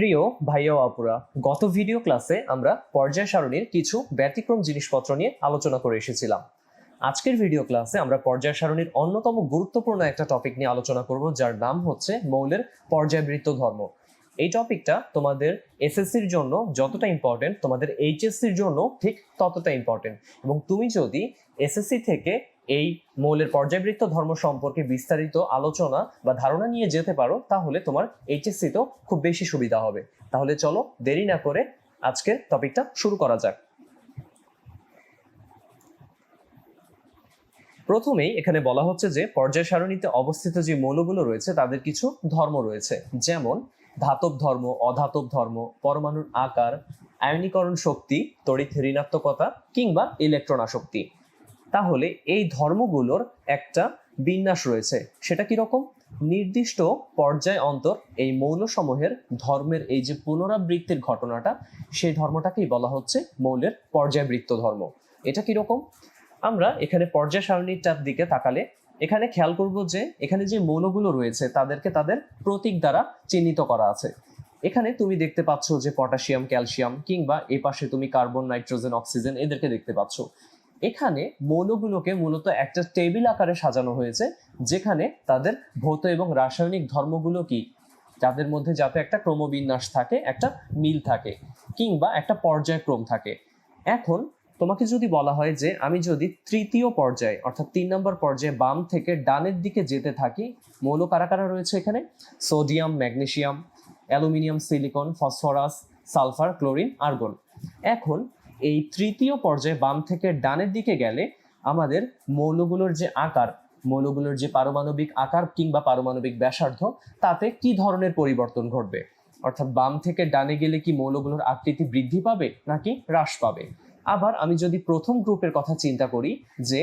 প্রিয় ভাইয়া ও আপুরা, গত ভিডিও ক্লাসে আমরা পর্যায় সারণীর কিছু ব্যতিক্রম জিনিসপত্র নিয়ে আলোচনা করে এসেছিলাম। আজকের ভিডিও ক্লাসে আমরা পর্যায় সারণীর অন্যতম গুরুত্বপূর্ণ একটা টপিক নিয়ে আলোচনা করব, যার নাম হচ্ছে মৌলের পর্যায়বৃত্ত ধর্ম। এই টপিকটা তোমাদের এসএসসির জন্য যতটা ইম্পর্টেন্ট, তোমাদের এইচএসসির জন্য ঠিক ততটা ইম্পর্টেন্ট। এবং তুমি যদি এসএসসি থেকে এই মৌলের পর্যায়বৃত্ত ধর্ম সম্পর্কে বিস্তারিত আলোচনা বা ধারণা নিয়ে যেতে পারো, তাহলে তোমার এইচএসসি তো খুব বেশি সুবিধা হবে। তাহলে চলো দেরি না করে আজকের টপিকটা শুরু করা যাক। প্রথমেই এখানে বলা হচ্ছে যে পর্যায় সারণীতে অবস্থিত যে মৌলগুলো রয়েছে তাদের কিছু ধর্ম রয়েছে, যেমন ধাতব ধর্ম, অধাতব ধর্ম, পরমাণুর আকার, আয়নীকরণ শক্তি, তড়িৎ ঋণাত্মকতা কিংবা ইলেকট্রন আসক্তি। তাহলে এই ধর্মগুলোর একটা বিন্যাস রয়েছে। সেটা কিরকম? নির্দিষ্ট পর্যায় অন্তর এই মৌলসমূহের ধর্মের এই যে পুনরাবৃত্তির ঘটনাটা, সেই ধর্মটাকেই বলা হচ্ছে মৌলের পর্যায়বৃত্ত ধর্ম। এটা কিরকম? আমরা এখানে পর্যায় সারণীটার দিকে তাকালে এখানে খেয়াল করব যে এখানে যে মৌলগুলো রয়েছে তাদেরকে তাদের প্রতীক দ্বারা চিহ্নিত করা আছে। এখানে তুমি দেখতে পাচ্ছ যে পটাশিয়াম, ক্যালসিয়াম, কিংবা এ পাশে তুমি কার্বন, নাইট্রোজেন, অক্সিজেন এদেরকে দেখতে পাচ্ছ। এখানে মৌলগুলোকে মূলত একটা টেবিল আকারে সাজানো হয়েছে, যেখানে তাদের ভৌত এবং রাসায়নিক ধর্মগুলো কি, যাদের মধ্যে যাতে একটা ক্রমবিন্যাস থাকে, একটা মিল থাকে, কিংবা একটা পর্যায়ক্রম থাকে। এখন তোমাকে যদি বলা হয় যে আমি যদি তৃতীয় পর্যায়ে অর্থাৎ 3 নম্বর পর্যায়ে বাম থেকে ডানের দিকে যেতে থাকি, মৌল কারা কারা রয়েছে এখানে? Sodium, magnesium, aluminium, silicon, phosphorus, sulphur, chlorine, argon. এখন এই তৃতীয় পর্যায়ে বাম থেকে ডানের দিকে গেলে আমাদের মৌলগুলোর যে আকার, মৌলগুলোর যে পারমাণবিক আকার কিংবা পারমাণবিক ব্যাসার্ধ, তাতে কি ধরনের পরিবর্তন ঘটবে? অর্থাৎ বাম থেকে ডানে গেলে কি মৌলগুলোর আকৃতি বৃদ্ধি পাবে নাকি হ্রাস পাবে? আবার আমি যদি প্রথম গ্রুপের কথা চিন্তা করি, যে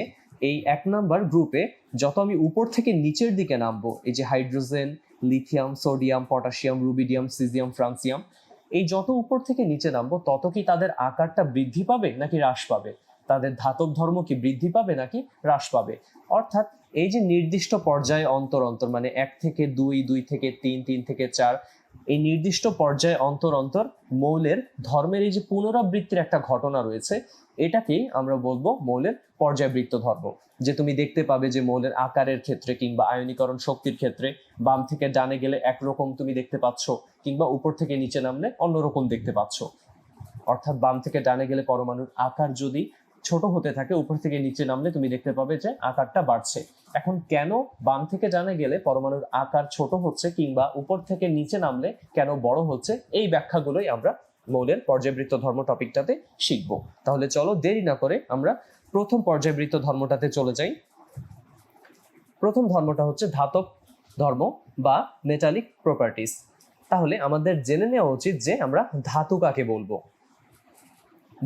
এই 1 নম্বর গ্রুপে যত আমি উপর থেকে নিচের দিকে নামবো, এই যে hydrogen, lithium, sodium, potassium, rubidium, caesium, francium, এই যত উপর থেকে নিচে নামবো তত কি তাদের আকারটা বৃদ্ধি পাবে নাকি হ্রাস পাবে? তাদের ধাতব ধর্ম কি বৃদ্ধি পাবে নাকি হ্রাস পাবে? অর্থাৎ এই যে নির্দিষ্ট পর্যায়ে অন্তর অন্তর, মানে 1 থেকে 2, 2 থেকে 3, 3 থেকে 4, এই নির্দিষ্ট পর্যায়ে অন্তর অন্তর মৌলের ধর্মের এই যে পুনরাবৃত্তির একটা ঘটনা রয়েছে, এটাকেই আমরা বলবো মৌলের পর্যায়বৃত্ত ধর্ম। যে তুমি দেখতে পাবে যে মৌলের আকারের ক্ষেত্রে কিংবা আয়নীকরণ শক্তির ক্ষেত্রে বাম থেকে ডানে গেলে একরকম তুমি দেখতে পাচ্ছ, কিংবা উপর থেকে নিচে নামলে অন্যরকম দেখতে পাচ্ছ। অর্থাৎ বাম থেকে ডানে গেলে পরমাণুর আকার যদি ছোট হতে থাকে, উপর থেকে নিচে নামলে তুমি দেখতে পাবে যে আকারটা বাড়ছে। এখন কেন বাম থেকে ডানে গেলে পরমাণুর আকার ছোট হচ্ছে কিংবা উপর থেকে নিচে নামলে কেন বড় হচ্ছে, এই ব্যাখ্যাগুলোই আমরা মৌলের পর্যায়বৃত্ত ধর্ম টপিকটাতে শিখব। তাহলে চলো দেরি না করে আমরা প্রথম পর্যায়বৃত্ত ধর্মটাতে চলে যাই। প্রথম ধর্মটা হচ্ছে ধাতব ধর্ম বা মেটালিক প্রপার্টিস। তাহলে আমাদের জেনে নেওয়া উচিত যে আমরা ধাতু কাকে বলবো।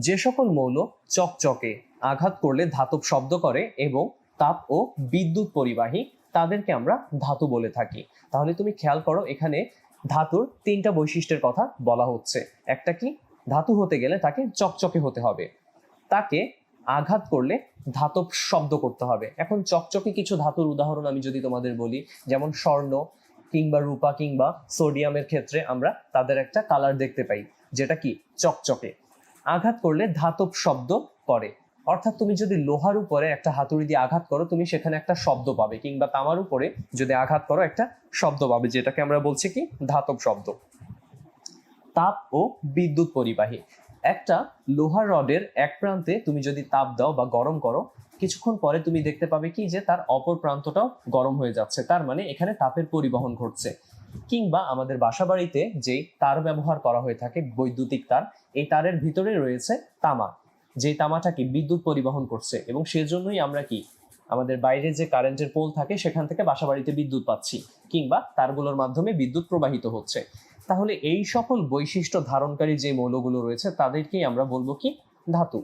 যে সকল মৌল চকচকে, আঘাত করলে ধাতব শব্দ করে এবং তাপ ও বিদ্যুৎ পরিবাহী, তাদেরকে আমরা ধাতু বলে থাকি। তাহলে তুমি খেয়াল করো, এখানে ধাতুর 3টা বৈশিষ্ট্যের কথা বলা হচ্ছে। একটা কি? ধাতু হতে গেলে তাকে চকচকে হতে হবে, তাকে আঘাত করলে ধাতব শব্দ করতে হবে। এখন চকচকে কিছু ধাতুর উদাহরণ আমি যদি তোমাদের বলি, যেমন স্বর্ণ কিংবা রূপা কিংবা সোডিয়ামের ক্ষেত্রে আমরা তাদের একটা কালার দেখতে পাই, যেটা কি চকচকে। আঘাত করলে ধাতব শব্দ করে, অর্থাৎ তুমি যদি লোহার উপরে একটা হাতুড়ি দিয়ে আঘাত করো, তুমি সেখানে একটা শব্দ পাবে, কিংবা তামার উপরে যদি আঘাত করো একটা শব্দ পাবে, যেটাকে আমরা বলছি কি ধাতব শব্দ। তাপ ও বিদ্যুৎ পরিবাহী, একটা লোহার রডের এক প্রান্তে তুমি যদি তাপ দাও বা গরম করো, কিছুক্ষণ পরে তুমি দেখতে পাবে কি যে তার অপর প্রান্তটাও গরম হয়ে যাচ্ছে, তার মানে এখানে তাপের পরিবহন ঘটছে। কিংবা আমাদের বাসাবাড়িতে যে তার ব্যবহার করা হয়ে থাকে, বৈদ্যুতিক তার, এই তারের ভিতরে রয়েছে তামা, যে তামাটাকে বিদ্যুৎ পরিবহন করছে, এবং সেজন্যই আমরা কি আমাদের বাইরে যে কারেন্টের পোল থাকে সেখান থেকে বাসাবাড়িতে বিদ্যুৎ পাচ্ছি, কিংবা তারগুলোর মাধ্যমে বিদ্যুৎ প্রবাহিত হচ্ছে। তাহলে এই সকল বৈশিষ্ট্য ধারণকারী যে মৌলগুলো রয়েছে তাদেরকেই আমরা বলবো কি ধাতু।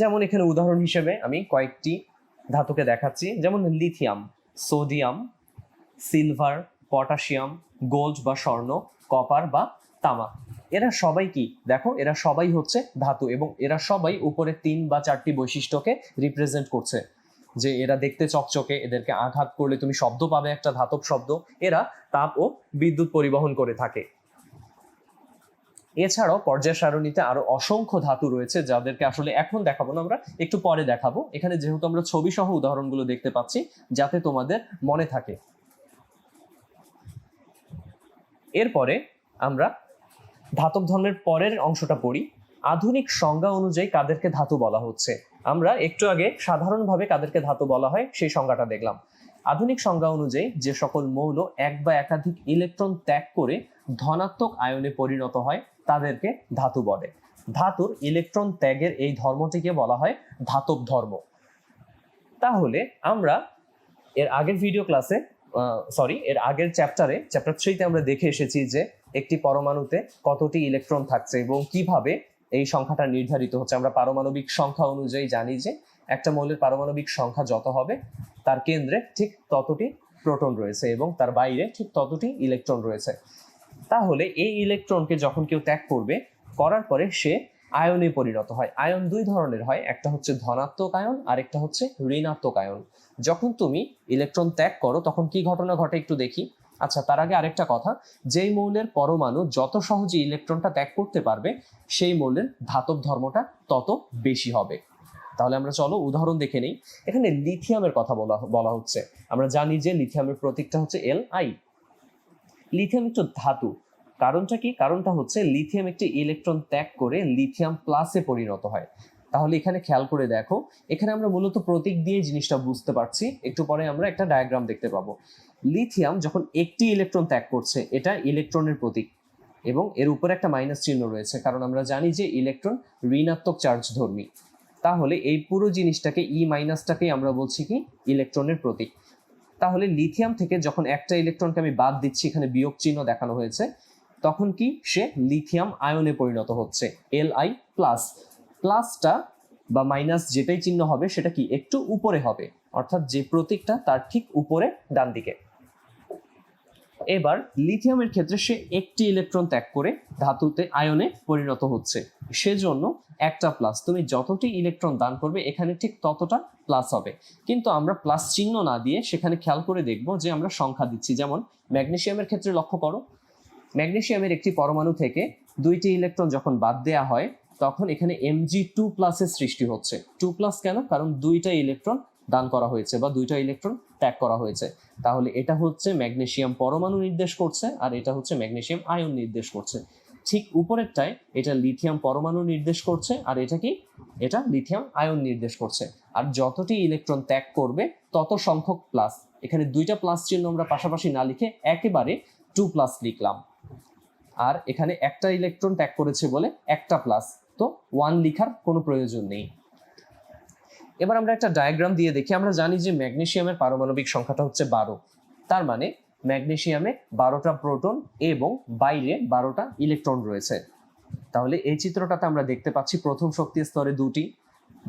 যেমন এখানে উদাহরণ হিসেবে আমি কয়েকটি ধাতুকে দেখাচ্ছি, যেমন lithium, sodium, silver, potassium, gold বা স্বর্ণ, কপার বা তামা। এরা সবাই কি দেখো, এরা সবাই হচ্ছে ধাতু, এবং এরা সবাই উপরে 3 বা 4টি বৈশিষ্ট্যকে রিপ্রেজেন্ট করছে। যে এরা দেখতে চকচকে, এদেরকে আঘাত করলে তুমি শব্দ পাবে, একটা ধাতব শব্দ। এরা তাপ ও বিদ্যুৎ পরিবহন করে থাকে। এছাড়াও পর্যায় সারণীতে আরো অসংখ্য ধাতু রয়েছে, যাদেরকে আসলে এখন দেখাবো না, আমরা একটু পরে দেখাবো। এখানে যেহেতু আমরা ছবি সহ উদাহরণগুলো দেখতে পাচ্ছি, যাতে তোমাদের মনে থাকে। এরপরে আমরা ধাতব ধর্মের পরের অংশটা পড়ি। আধুনিক সংজ্ঞা অনুযায়ী কাদেরকে ধাতু বলা হচ্ছে? আমরা একটু আগে সাধারণভাবে কাদেরকে ধাতু বলা হয় সেই সংজ্ঞাটা দেখলাম। আধুনিক সংজ্ঞা অনুযায়ী যে সকল মৌল এক বা একাধিক ইলেকট্রন ত্যাগ করে ধনাত্মক আয়নে পরিণত হয় তাদেরকে ধাতু বলে। ধাতুর ইলেকট্রন ত্যাগের এই ধর্মটিকে বলা হয় ধাতব ধর্ম। তাহলে আমরা এর আগের ভিডিও ক্লাসে এর আগের চ্যাপ্টার 3-তে আমরা দেখে এসেছি যে একটি পরমাণুতে কতটি ইলেকট্রন থাকছে এবং কিভাবে এই সংখ্যাটা নির্ধারিত হচ্ছে। আমরা পারমাণবিক সংখ্যা অনুযায়ী জানি যে একটা মৌলের পারমাণবিক সংখ্যা যত হবে, তার কেন্দ্রে ঠিক ততটি প্রোটন রয়েছে এবং তার বাইরে ঠিক ততটি ইলেকট্রন রয়েছে। তাহলে এই ইলেকট্রনকে যখন কেউ ত্যাগ করবে, করার পরে সে আয়নে পরিণত হয়। আয়ন দুই ধরনের হয়, একটা হচ্ছে ধনাত্মক আয়ন আর একটা হচ্ছে ঋণাত্মক আয়ন। যখন তুমি ইলেকট্রন ত্যাগ করো তখন কি ঘটনা ঘটে একটু দেখি। আচ্ছা, তার আগে আরেকটা কথা, যেই মৌলের পরমাণু যত সহজে ইলেকট্রনটা ত্যাগ করতে পারবে সেই মৌলের ধাতব ধর্মটা তত বেশি হবে। তাহলে আমরা চলো উদাহরণ দেখে নেই। এখানে লিথিয়ামের কথা বলা হচ্ছে। আমরা জানি যে লিথিয়ামের প্রতীকটা হচ্ছে Li। লিথিয়াম একটু ধাতু। কারণটা কি? কারণটা হচ্ছে লিথিয়াম একটি ইলেকট্রন ত্যাগ করে লিথিয়াম প্লাসে পরিণত হয়। তাহলে এখানে খেয়াল করে দেখো, এখানে আমরা মূলত প্রতীক দিয়ে জিনিসটা বুঝতে পারছি। একটু পরে আমরা একটা ডায়াগ্রাম দেখতে পাবো। লিথিয়াম যখন একটি ইলেকট্রন ত্যাগ করছে, এটা ইলেকট্রনের প্রতীক এবং এর উপরে একটা মাইনাস চিহ্ন রয়েছে, কারণ আমরা জানি যে ইলেকট্রন ঋণাত্মক চার্জ ধর্মী। তাহলে এই পুরো জিনিসটাকে মাইনাসটাকেই আমরা বলছি কি ইলেকট্রনের প্রতীক। তাহলে লিথিয়াম থেকে যখন একটা ইলেকট্রনকে আমি বাদ দিচ্ছি, এখানে বিয়োগ চিহ্ন দেখানো হয়েছে, তখন কি সে লিথিয়াম আয়নে পরিণত হচ্ছে Li প্লাস। প্লাসটা বা মাইনাস যেটাই চিহ্ন হবে সেটা কি একটু উপরে হবে, অর্থাৎ যে প্রতীকটা তার ঠিক উপরে ডান দিকে। এবার লিথিয়ামের ক্ষেত্রে সে একটি ইলেকট্রন ত্যাগ করে ধাতুতে আয়নে পরিণত হচ্ছে, সেজন্য একটা প্লাস। তুমি যতটি ইলেকট্রন দান করবে এখানে ঠিক ততটা প্লাস হবে। কিন্তু আমরা প্লাস চিহ্ন না দিয়ে সেখানে খেয়াল করে দেখব যে আমরা সংখ্যা দিচ্ছি। যেমন ম্যাগনেসিয়ামের ক্ষেত্রে লক্ষ্য করো, ম্যাগনেসিয়ামের একটি পরমাণু থেকে দুইটি ইলেকট্রন যখন বাদ দেওয়া হয় তখন এখানে Mg2+ এর সৃষ্টি হচ্ছে। 2+ কেন? কারণ দুইটা ইলেকট্রন দান করা হয়েছে বা দুইটা ইলেকট্রন ত্যাগ করা হয়েছে। তাহলে এটা হচ্ছে ম্যাগনেসিয়াম পরমাণু নির্দেশ করছে আর এটা হচ্ছে ম্যাগনেসিয়াম আয়ন নির্দেশ করছে। ঠিক উপরেরটায় এটা লিথিয়াম পরমাণু নির্দেশ করছে আর এটা কি, এটা লিথিয়াম আয়ন নির্দেশ করছে। আর যতটি ইলেকট্রন ত্যাগ করবে তত সংখ্যক প্লাস। এখানে দুইটা প্লাস চিহ্ন আমরা পাশাপাশি না লিখে একেবারে 2+ লিখলাম। আর এখানে একটা ইলেকট্রন ত্যাগ করেছে বলে একটা প্লাস, তো 1 লিখার কোনো প্রয়োজন নেই। এবার আমরা একটা ডায়াগ্রাম দিয়ে দেখি। আমরা জানি যে ম্যাগনেসিয়ামের পারমাণবিক সংখ্যাটা হচ্ছে 12। তার মানে ম্যাগনেসিয়ামে 12টা প্রোটন এবং বাইরে 12টা ইলেকট্রন রয়েছে। তাহলে এই চিত্রটাতে আমরা দেখতে পাচ্ছি প্রথম শক্তি স্তরে 2টি,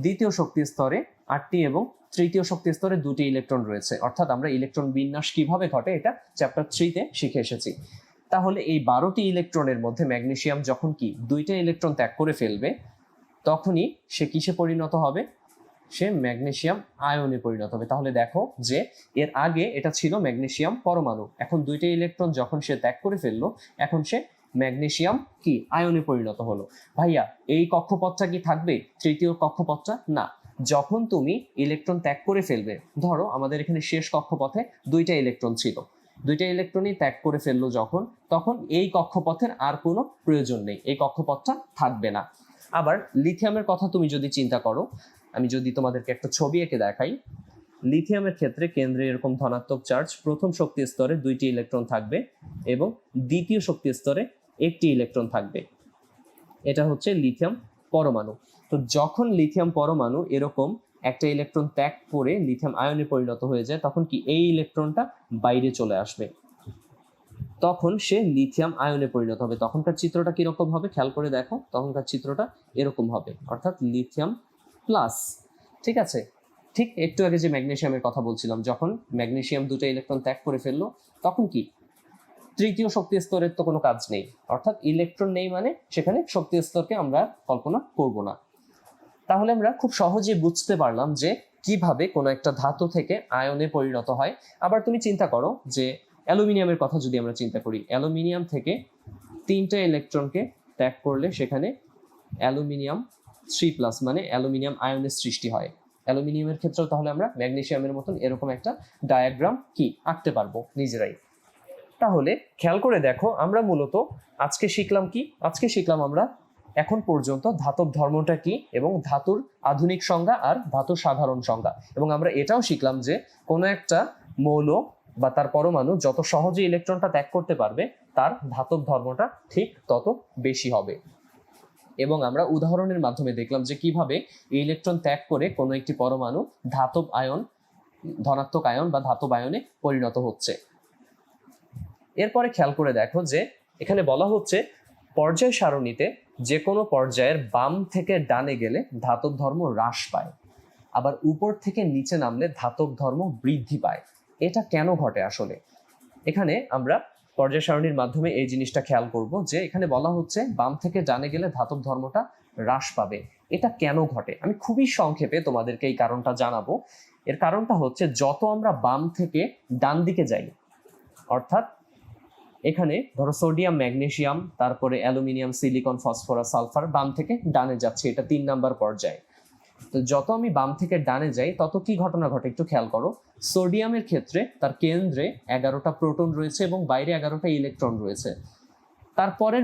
দ্বিতীয় শক্তি স্তরে 8টি এবং তৃতীয় শক্তি স্তরে 2টি ইলেকট্রন রয়েছে। অর্থাৎ আমরা ইলেকট্রন বিন্যাস কিভাবে ঘটে এটা চ্যাপ্টার 3-তে শিখে এসেছি। তাহলে এই 12টি ইলেকট্রনের মধ্যে ম্যাগনেসিয়াম যখন কি 2টা ইলেকট্রন ত্যাগ করে ফেলবে, তখনই সে কিসে পরিণত হবে? সে ম্যাগনেসিয়াম আয়নে পরিণত হবে। তাহলে দেখো যে এর আগে এটা ছিল ম্যাগনেসিয়াম পরমাণু, এখন 2টা ইলেকট্রন যখন সে ত্যাগ করে ফেললো, এখন সে ম্যাগনেসিয়াম কি আয়নে পরিণত হলো। ভাইয়া, এই কক্ষপথটা কি থাকবে? তৃতীয় কক্ষপথটা না। যখন তুমি ইলেকট্রন ত্যাগ করে ফেলবে, ধরো আমাদের এখানে শেষ কক্ষপথে 2টা ইলেকট্রন ছিল, 2টা ইলেকট্রনই ত্যাগ করে ফেললো যখন, তখন এই কক্ষপথের আর কোনো প্রয়োজন নেই, এই কক্ষপথটা থাকবে না। আবার লিথিয়ামের কথা তুমি যদি চিন্তা করো, আমি যদি তোমাদেরকে একটা ছবি এঁকে দেখাই, লিথিয়ামের ক্ষেত্রে কেন্দ্রে এরকম ধনাত্মক চার্জ, প্রথম শক্তি স্তরে 2টি ইলেকট্রন থাকবে এবং দ্বিতীয় শক্তি স্তরে 1টি ইলেকট্রন থাকবে। এটা হচ্ছে লিথিয়াম পরমাণু। তো যখন লিথিয়াম পরমাণু এরকম একটা ইলেকট্রন ত্যাগ করে লিথিয়াম আয়নে পরিণত হয়ে যায়, তখন কি এই ইলেকট্রনটা বাইরে চলে আসবে, তখন সে লিথিয়াম আয়নে পরিণত হবে। তখনকার চিত্রটা কিরকম হবে খেয়াল করে দেখো, তখনকার চিত্রটা এরকম হবে, অর্থাৎ লিথিয়াম প্লাস। ঠিক আছে, ঠিক একটু আগে যে ম্যাগনেসিয়ামের কথা বলছিলাম, যখন ম্যাগনেসিয়াম 2টা ইলেকট্রন ত্যাগ করে ফেললো, তখন কি তৃতীয় শক্তি স্তরের তো কোনো কাজ নেই, অর্থাৎ ইলেকট্রন নেই মানে সেখানে শক্তি স্তরকে আমরা কল্পনা করব না। তাহলে আমরা খুব সহজে বুঝতে পারলাম যে কিভাবে কোনো একটা ধাতু থেকে আয়নে পরিণত হয়। আবার তুমি চিন্তা করো যে অ্যালুমিনিয়ামের কথা যদি আমরা চিন্তা করি, অ্যালুমিনিয়াম থেকে 3টা ইলেকট্রনকে ত্যাগ করলে সেখানে অ্যালুমিনিয়াম 3+ মানে অ্যালুমিনিয়াম আয়নের সৃষ্টি হয়। অ্যালুমিনিয়ামের ক্ষেত্রেও তাহলে আমরা ম্যাগনেসিয়ামের মতন এরকম একটা ডায়াগ্রাম কি আঁকতে পারবো নিজেরাই। তাহলে খেয়াল করে দেখো, আমরা মূলত আজকে শিখলাম কি? আজকে শিখলাম আমরা এখন পর্যন্ত ধাতব ধর্মটা কি এবং ধাতুর আধুনিক সংজ্ঞা আর ধাতুর সাধারণ সংজ্ঞা। এবং আমরা এটাও শিখলাম যে কোনো একটা মৌল বা তার পরমাণু যত সহজে ইলেকট্রনটা ত্যাগ করতে পারবে তার ধাতব ধর্মটা ঠিক তত বেশি হবে। এবং আমরা উদাহরণের মাধ্যমে দেখলাম যে কিভাবে ইলেকট্রন ত্যাগ করে কোনো একটি পরমাণু ধাতব আয়ন, ধনাত্মক আয়ন বা ধাতব আয়নে পরিণত হচ্ছে। এরপরে খেয়াল করে দেখো যে এখানে বলা হচ্ছে পর্যায় সারণীতে যে কোনো পর্যায়ের বাম থেকে ডানে গেলে ধাতব ধর্ম হ্রাস পায়, আবার উপর থেকে নিচে নামলে ধাতব ধর্ম বৃদ্ধি পায়। এটা কেন ঘটে আসলে? এখানে আমরা পর্যায় সারণীর মাধ্যমে এই জিনিসটা খেয়াল করব যে এখানে বলা হচ্ছে বাম থেকে ডানে গেলে ধাতব ধর্মটা হ্রাস পাবে। এটা কেন ঘটে আমি খুবই সংক্ষেপে তোমাদেরকে এই কারণটা জানাবো। এর কারণটা হচ্ছে যত আমরা বাম থেকে ডান দিকে যাই, অর্থাৎ এখানে ধরো সোডিয়াম, ম্যাগনেসিয়াম, তারপরে অ্যালুমিনিয়াম, সিলিকন, ফসফরাস, সালফার বাম থেকে ডানে যাচ্ছে, এটা 3 নাম্বার পর্যায়ে। তো যত আমি বাম থেকে ডানে যাই তত কি ঘটনা ঘটে একটু খেয়াল করো। সোডিয়ামের ক্ষেত্রে তার কেন্দ্রে 11টা প্রোটন রয়েছে এবং বাইরে 11টা ইলেকট্রন রয়েছে। তারপরের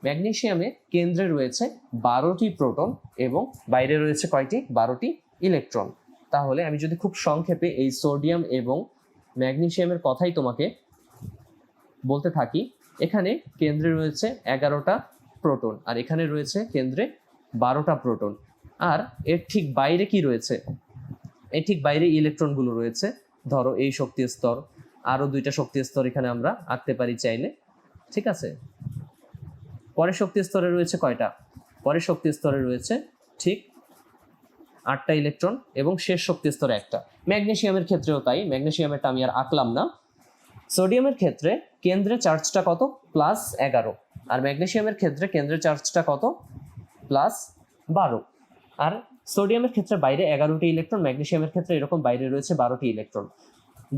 ম্যাগনেসিয়ামে কেন্দ্রে রয়েছে 12টি প্রোটন এবং বাইরে রয়েছে কয়টি? 12টি ইলেকট্রন। তাহলে আমি যদি খুব সংক্ষেপে এই সোডিয়াম এবং ম্যাগনেসিয়ামের কথাই তোমাকে বলতে থাকি, এখানে কেন্দ্রে রয়েছে 11টা প্রোটন আর এখানে রয়েছে কেন্দ্রে 12টা প্রোটন। আর এর ঠিক বাইরে কি রয়েছে? এর ঠিক বাইরে ইলেকট্রনগুলো রয়েছে। ধরো এই শক্তি স্তর, আরো 2টা শক্তি স্তর এখানে আমরা আঁকতে পারি চাইলে, ঠিক আছে। পরের শক্তি স্তরে রয়েছে কয়টা? পরের শক্তি স্তরে রয়েছে ঠিক 8টা ইলেকট্রন এবং শেষ শক্তি স্তরে একটা। ম্যাগনেসিয়ামের ক্ষেত্রেও তাই, ম্যাগনেসিয়ামেরটা আমি আর আঁকলাম না। সোডিয়ামের ক্ষেত্রে কেন্দ্রে চার্জটা কত? +11। আর ম্যাগনেসিয়ামের ক্ষেত্রে কেন্দ্রে চার্জটা কত? +12। আর সোডিয়ামের ক্ষেত্রে বাইরে 11টি ইলেকট্রন, ম্যাগনেসিয়ামের ক্ষেত্রে এরকম বাইরে রয়েছে 12টি ইলেকট্রন।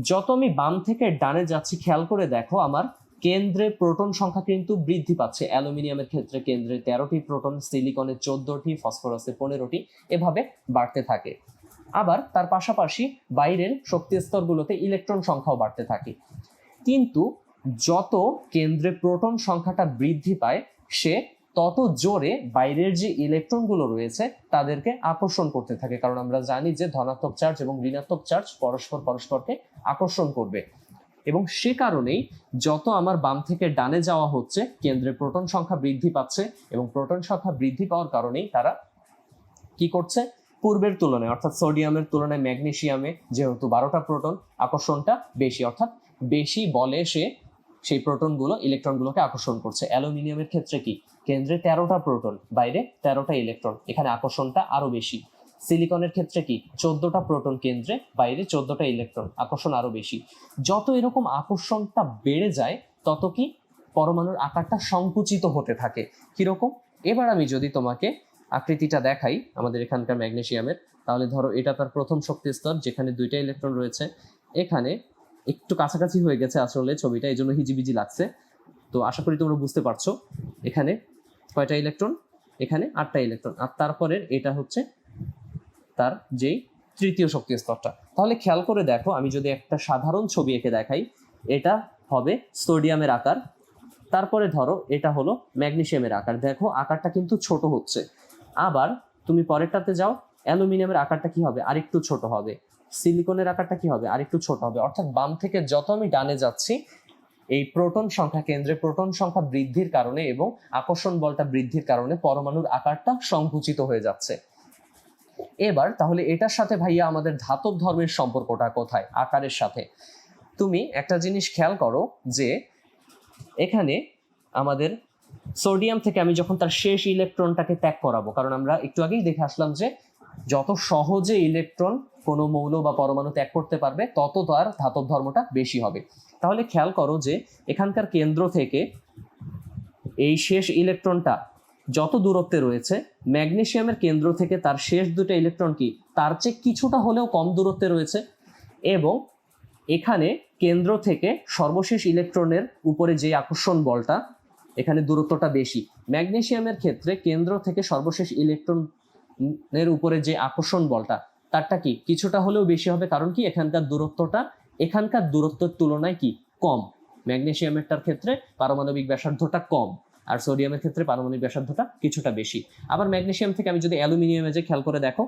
যত আমি বাম থেকে ডানে যাচ্ছি খেয়াল করে দেখো আমার কেন্দ্রে প্রোটন সংখ্যা কিন্তু বৃদ্ধি পাচ্ছে। অ্যালুমিনিয়ামের ক্ষেত্রে কেন্দ্রে 13টি প্রোটন, সিলিকনে 14টি, ফসফরাসে 15টি, এভাবে বাড়তে থাকে। আবার তার পাশাপাশি বাইরের শক্তি স্তরগুলোতে ইলেকট্রন সংখ্যাও বাড়তে থাকে। কিন্তু যত কেন্দ্রে প্রোটন সংখ্যাটা বৃদ্ধি পায় সে তত জোরে বাইরের যে ইলেকট্রনগুলো রয়েছে তাদেরকে আকর্ষণ করতে থাকে, কারণ আমরা জানি যে ধনাত্মক চার্জ এবং ঋণাত্মক চার্জ পরস্পরকে আকর্ষণ করবে। এবং সে কারণেই যত আমার বাম থেকে ডানে যাওয়া হচ্ছে কেন্দ্রে প্রোটন সংখ্যা বৃদ্ধি পাচ্ছে এবং প্রোটন সংখ্যা বৃদ্ধি পাওয়ার কারণেই তারা কি করছে? পূর্বের তুলনায় অর্থাৎ সোডিয়ামের তুলনায় ম্যাগনেসিয়ামে যেহেতু 12টা প্রোটন, আকর্ষণটা বেশি, অর্থাৎ বেশি বলে সে সেই প্রোটনগুলো ইলেকট্রনগুলোকে আকর্ষণ করছে। অ্যালুমিনিয়ামের ক্ষেত্রে কি? কেন্দ্রে 13টা প্রোটন, বাইরে 13টা ইলেকট্রন, এখানে আকর্ষণটা আরো বেশি। সিলিকনের ক্ষেত্রে কি? 14টা প্রোটন কেন্দ্রে, বাইরে 14টা ইলেকট্রন, আকর্ষণ আরো বেশি। যত এরকম আকর্ষণটা বেড়ে যায় তত কি পরমাণুর আকারটা সংকুচিত হতে থাকে। কিরকম? এবার আমি যদি তোমাকে আকৃতিটা দেখাই আমাদের এখানকার ম্যাগনেসিয়ামের, তাহলে ধরো এটা তার প্রথম শক্তি স্তর যেখানে 2টা ইলেকট্রন রয়েছে। এখানে একটু কাছাকাছি হয়ে গেছে আসলে ছবিটা, এই জন্য হিজিবিজি লাগছে। তো আশা করি তোমরা বুঝতে পারছো। এখানে কয়টা ইলেকট্রন? এখানে 8টা ইলেকট্রন। আর তারপরের এটা হচ্ছে তার যেই তৃতীয় শক্তি স্তরটা। তাহলে খেয়াল করে দেখো, আমি যদি একটা সাধারণ ছবি এঁকে দেখাই, এটা হবে সোডিয়ামের আকার, তারপরে ধরো এটা হলো ম্যাগনেসিয়ামের আকার। দেখো আকারটা কিন্তু ছোট হচ্ছে। আবার তুমি পরেরটাতে যাও, অ্যালুমিনিয়ামের আকারটা কি হবে? আরেকটু ছোট হবে। সিলিকনের আকারটা কি হবে? আরেকটু ছোট হবে। অর্থাৎ বাম থেকে যত আমি ডানে যাচ্ছি এই প্রোটন সংখ্যা, কেন্দ্রে প্রোটন সংখ্যা বৃদ্ধির কারণে এবং আকর্ষণ বলটা বৃদ্ধির কারণে পরমাণুর আকারটা সংকুচিত হয়ে যাচ্ছে। এবার তাহলে এটার সাথে ভাইয়া আমাদের ধাতব ধর্মের সম্পর্কটা কোথায়? আকারের সাথে। তুমি একটা জিনিস খেয়াল করো যে এখানে আমাদের সোডিয়াম থেকে আমি যখন তার শেষ ইলেকট্রনটাকে ত্যাগ করাবো, কারণ আমরা একটু আগেই দেখে আসলাম যে যত সহজে ইলেকট্রন কোনো মৌল বা পরমাণু ত্যাগ করতে পারবে তত তার ধাতব ধর্মটা বেশি হবে। তাহলে খেয়াল করো যে এখানকার কেন্দ্র থেকে এই শেষ ইলেকট্রনটা যত দূরত্বে রয়েছে, ম্যাগনেসিয়ামের কেন্দ্র থেকে তার শেষ দুটো ইলেকট্রন কি তার চেয়ে কিছুটা হলেও কম দূরত্বে রয়েছে, এবং এখানে কেন্দ্র থেকে সর্বশেষ ইলেকট্রনের উপরে যে আকর্ষণ বলটা, এখানে দূরত্বটা বেশি। ম্যাগনেসিয়ামের ক্ষেত্রে কেন্দ্র থেকে সর্বশেষ ইলেকট্রনের উপরে যে আকর্ষণ বলটা তারটা কি কিছুটা হলেও বেশি হবে, কারণ কি এখানকার দূরত্বের তুলনায় কি কম। ম্যাগনেসিয়ামেরটার ক্ষেত্রে পারমাণবিক ব্যাসার্ধটা কম, আর সোডিয়ামের ক্ষেত্রে পারমাণবিক ব্যাসার্ধটা কিছুটা বেশি। আবার ম্যাগনেসিয়াম থেকে আমি যদি অ্যালুমিনিয়ামে যে খেয়াল করে দেখো,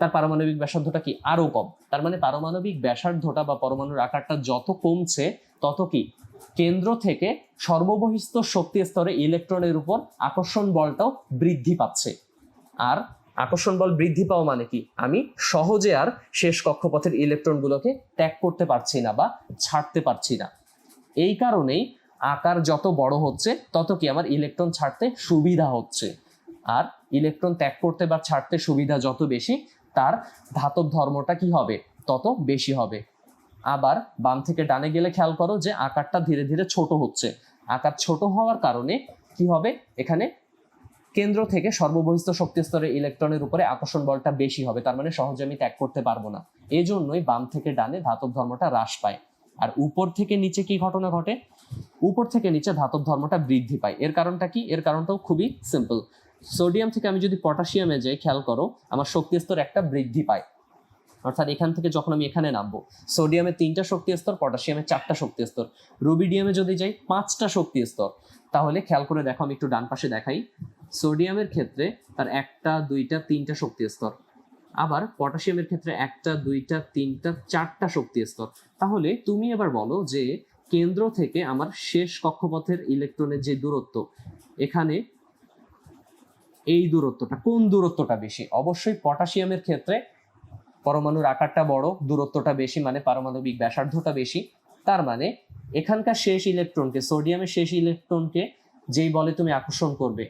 তার পারমাণবিক ব্যাসার্ধটা কি আরো কম। তার মানে পারমাণবিক ব্যাসার্ধটা বা পরমাণুর আকারটা যত কমছে, তত কি কেন্দ্র থেকে সর্ববহিস্থ শক্তি স্তরে ইলেকট্রনের উপর আকর্ষণ বলটাও বৃদ্ধি পাচ্ছে। আর আকর্ষণ বল বৃদ্ধি পাওয়া মানে কি, আমি সহজে আর শেষ কক্ষপথের ইলেকট্রনগুলোকে ত্যাগ করতে পারছি না বা ছাড়তে পারছি না। এই কারণেই আকার যত বড় হচ্ছে, তত কি আমার ইলেকট্রন ছাড়তে সুবিধা হচ্ছে। আর ইলেকট্রন ত্যাগ করতে বা ছাড়তে সুবিধা যত বেশি, তার ধাতব ধর্মটা কি হবে, তত বেশি হবে। আবার বাম থেকে ডানে গেলে খেয়াল করো যে আকারটা ধীরে ধীরে ছোট হচ্ছে। আকার ছোট হওয়ার কারণে কি হবে, এখানে কেন্দ্র থেকে সর্ববহিস্থ শক্তি স্তরে ইলেকট্রনের উপরে আকর্ষণ বলটা বেশি হবে, তার মানে সহজে আমি ত্যাগ করতে পারবো না। এই জন্যই বাম থেকে ডানে ধাতব ধর্মটা হ্রাস পায়। আর উপর থেকে নিচে কি ঘটনা ঘটে, উপর থেকে নিচে ধাতব ধর্মটা বৃদ্ধি পায়। এর কারণটা কি, এর কারণটাও খুবই সিম্পল। সোডিয়াম থেকে আমি যদি পটাশিয়ামে যাই, খেয়াল করো আমার শক্তি স্তর একটা বৃদ্ধি পায়। অর্থাৎ এখান থেকে যখন আমি এখানে নামবো, সোডিয়ামে 3টা শক্তি স্তর, পটাশিয়ামে 4টা শক্তি স্তর, রুবিডিয়ামে যদি যাই 5টা শক্তি স্তর। তাহলে খেয়াল করে দেখো, আমি একটু ডান পাশে দেখাই। সোডিয়ামের ক্ষেত্রে তার 1টা 2টা 3টা শক্তি স্তর, আবার পটাশিয়ামের ক্ষেত্রে 1টা 2টা 3টা 4টা শক্তি স্তর। তাহলে তুমি এবার বলো যে কেন্দ্র থেকে আমার শেষ কক্ষপথের ইলেকট্রনের যে দূরত্ব, এখানে এই দূরত্বটা, কোন দূরত্বটা বেশি? অবশ্যই পটাশিয়ামের ক্ষেত্রে পরমাণুর আকারটা বড়, দূরত্বটা বেশি, মানে পারমাণবিক ব্যাসার্ধটা বেশি। তার মানে এখানকার শেষ ইলেকট্রনকে, সোডিয়ামের শেষ ইলেকট্রনকে যেই বলে তুমি আকর্ষণ করবে,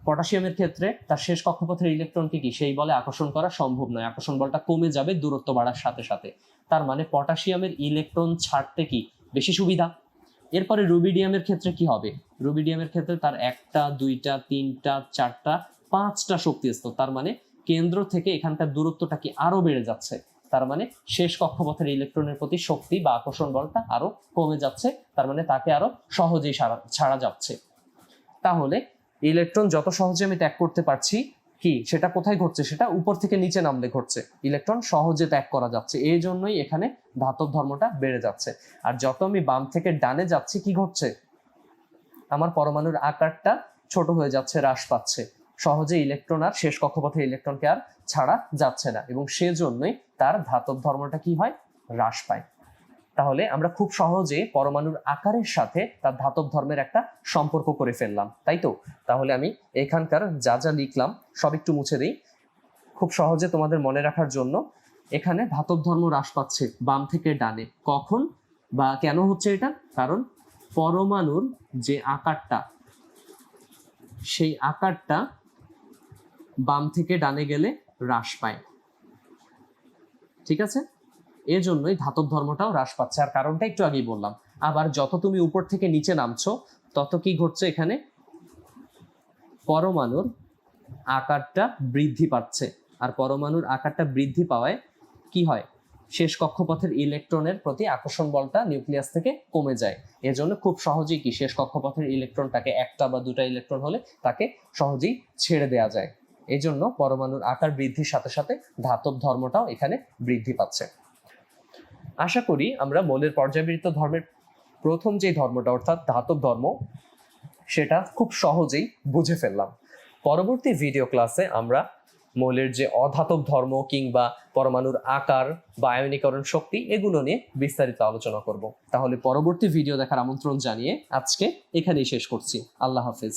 পটাশিয়ামের ক্ষেত্রে তার শেষ কক্ষপথের ইলেকট্রনকে কি সেই বলে আকর্ষণ করা সম্ভব নয়। আকর্ষণ বলটা কমে যাবে দূরত্ব বাড়ার সাথে সাথে। তার মানে পটাশিয়ামের ইলেকট্রন ছাড়তে কি বেশি সুবিধা। এরপরে রুবিডিয়ামের ক্ষেত্রে কি হবে, রুবিডিয়ামের ক্ষেত্রে তার 1টা 2টা 3টা 4টা 5টা শক্তি স্তর। তার মানে কেন্দ্র থেকে এখানকার দূরত্বটা কি আরো বেড়ে যাচ্ছে। তার মানে শেষ কক্ষপথের ইলেকট্রনের প্রতি শক্তি বা আকর্ষণ বলটা আরো কমে যাচ্ছে। তার মানে তাকে আরো সহজেই ছাড়া যাচ্ছে। তাহলে ইলেকট্রন যত সহজে আমি ত্যাগ করতে পারছি, কি সেটা কোথায় ঘটছে, সেটা উপর থেকে নিচে নামলে ঘটছে। ইলেকট্রন সহজে ত্যাগ করা যাচ্ছে, এই জন্যই এখানে ধাতব ধর্মটা বেড়ে যাচ্ছে। আর যত আমি বাম থেকে ডানে যাচ্ছি, কি ঘটছে, আমার পরমাণুর আকারটা ছোট হয়ে যাচ্ছে, হ্রাস পাচ্ছে। সহজে ইলেকট্রন আর শেষ কক্ষপথে ইলেকট্রনকে আর ছাড়া যাচ্ছে না, এবং সেজন্যই তার ধাতব ধর্মটা কি হয়, হ্রাস পায়। তাহলে আমরা খুব সহজে পরমাণুর আকারের সাথে তার ধাতব ধর্মের একটা সম্পর্ক করে ফেললাম, তাই তো? তাহলে আমি এখানকার যা যা লিখলাম সব একটু মুছে দিই খুব সহজে তোমাদের মনে রাখার জন্য। এখানে ধাতব ধর্ম হ্রাস পাচ্ছে বাম থেকে ডানে, কখন বা কেন হচ্ছে এটা? কারণ পরমাণুর যে আকারটা, সেই আকারটা বাম থেকে ডানে গেলে হ্রাস পায়, ঠিক আছে? এজন্যই ধাতব ধর্মটাও হ্রাস পাচ্ছে। আর কারণটা একটু আগেই বললাম। আবার যত তুমি উপর থেকে নিচে নামছো, তত কি ঘটছে, এখানে পরমাণুর আকারটা বৃদ্ধি পাচ্ছে। আর পরমাণুর আকারটা বৃদ্ধি পাওয়ায় কি হয়, শেষ কক্ষপথের ইলেকট্রনের প্রতি আকর্ষণ বলটা নিউক্লিয়াস থেকে কমে যায়। এজন্য খুব সহজেই কি শেষ কক্ষপথের ইলেকট্রনটাকে 1টা বা 2টা ইলেকট্রন হলে তাকে সহজেই ছেড়ে দেওয়া যায়। এই জন্য পরমাণুর আকার বৃদ্ধির সাথে সাথে ধাতব ধর্মটাও এখানে বৃদ্ধি পাচ্ছে। আশা করি আমরা মৌলের পর্যায়বৃত্ত ধর্মের প্রথম যে ধর্মটা, অর্থাৎ ধাতব ধর্ম, সেটা খুব সহজেই বুঝে ফেললাম। পরবর্তী ভিডিও ক্লাসে আমরা মৌলের যে অধাতব ধর্ম কিংবা পরমাণুর আকার বা আয়নীকরণ শক্তি, এগুলো নিয়ে বিস্তারিত আলোচনা করব। তাহলে পরবর্তী ভিডিও দেখার আমন্ত্রণ জানিয়ে আজকে এখানেই শেষ করছি। আল্লাহ হাফেজ।